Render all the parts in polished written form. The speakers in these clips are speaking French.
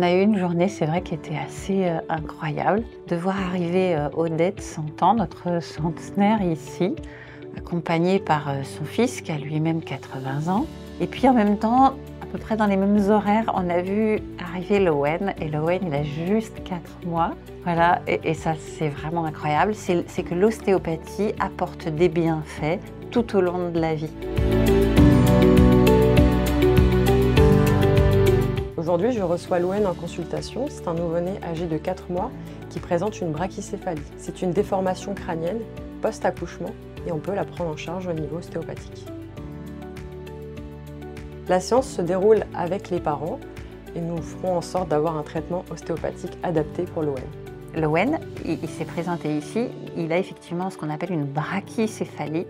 On a eu une journée, c'est vrai, qui était assez incroyable. De voir arriver Odette, 100 ans, notre centenaire ici, accompagnée par son fils qui a lui-même 80 ans. Et puis en même temps, à peu près dans les mêmes horaires, on a vu arriver Lowen. Et Lowen, il a juste 4 mois. Voilà, et ça, c'est vraiment incroyable. C'est que l'ostéopathie apporte des bienfaits tout au long de la vie. Aujourd'hui, je reçois Lowen en consultation. C'est un nouveau-né âgé de 4 mois qui présente une brachycéphalie. C'est une déformation crânienne post-accouchement et on peut la prendre en charge au niveau ostéopathique. La séance se déroule avec les parents et nous ferons en sorte d'avoir un traitement ostéopathique adapté pour Lowen. Lowen, il s'est présenté ici, il a effectivement ce qu'on appelle une brachycéphalie.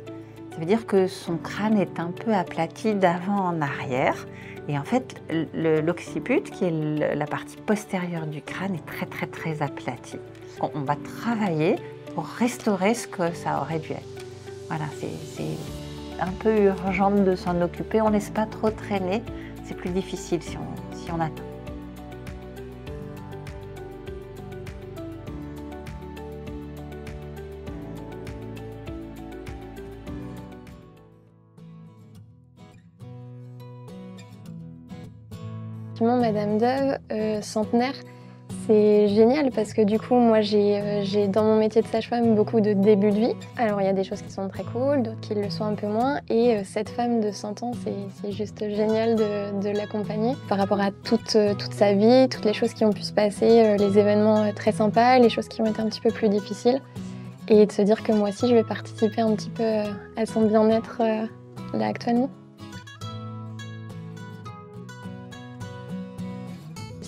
Ça veut dire que son crâne est un peu aplati d'avant en arrière. Et en fait, l'occiput, qui est la partie postérieure du crâne, est très aplati. On va travailler pour restaurer ce que ça aurait dû être. Voilà, c'est un peu urgent de s'en occuper. On ne laisse pas trop traîner. C'est plus difficile si on attend. Madame Dove, centenaire, c'est génial parce que du coup, moi j'ai dans mon métier de sage-femme beaucoup de débuts de vie. Alors il y a des choses qui sont très cool, d'autres qui le sont un peu moins. Et cette femme de 100 ans, c'est juste génial de l'accompagner par rapport à toute sa vie, toutes les choses qui ont pu se passer, les événements très sympas, les choses qui ont été un petit peu plus difficiles. Et de se dire que moi aussi je vais participer un petit peu à son bien-être là actuellement.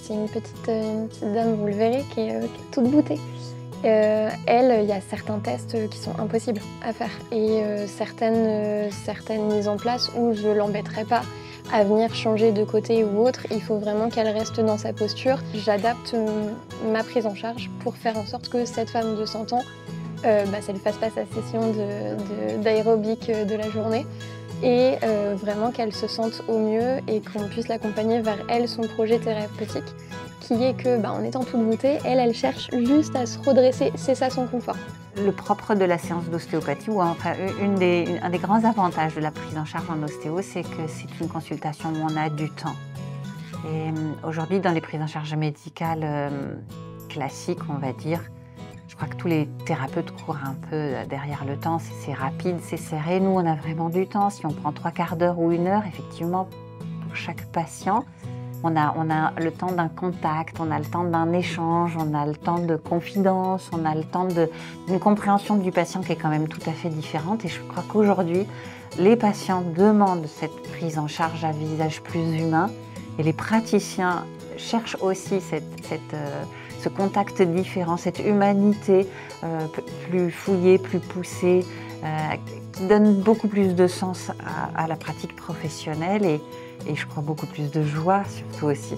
C'est une petite dame, vous le verrez, qui est toute boutée. Elle, il y a certains tests qui sont impossibles à faire et certaines mises en place où je ne l'embêterai pas à venir changer de côté ou autre. Il faut vraiment qu'elle reste dans sa posture. J'adapte ma prise en charge pour faire en sorte que cette femme de 100 ans, ça lui fasse pas sa session d'aérobic de la journée. Et vraiment qu'elle se sente au mieux et qu'on puisse l'accompagner vers elle, son projet thérapeutique, qui est que, en étant toute boutée, elle cherche juste à se redresser, c'est ça son confort. Le propre de la séance d'ostéopathie, ou enfin un des grands avantages de la prise en charge en ostéo, c'est que c'est une consultation où on a du temps. Et aujourd'hui, dans les prises en charge médicales classiques, on va dire, je crois que tous les thérapeutes courent un peu derrière le temps, c'est rapide, c'est serré. Nous, on a vraiment du temps. Si on prend 3/4 d'heure ou 1 heure, effectivement, pour chaque patient, on a le temps d'un contact, on a le temps d'un échange, on a le temps de confidence, on a le temps d'une compréhension du patient qui est quand même tout à fait différente. Et je crois qu'aujourd'hui, les patients demandent cette prise en charge à visage plus humain et les praticiens cherchent aussi ce contact différent, cette humanité plus fouillée, plus poussée, qui donne beaucoup plus de sens à la pratique professionnelle et je crois beaucoup plus de joie surtout aussi.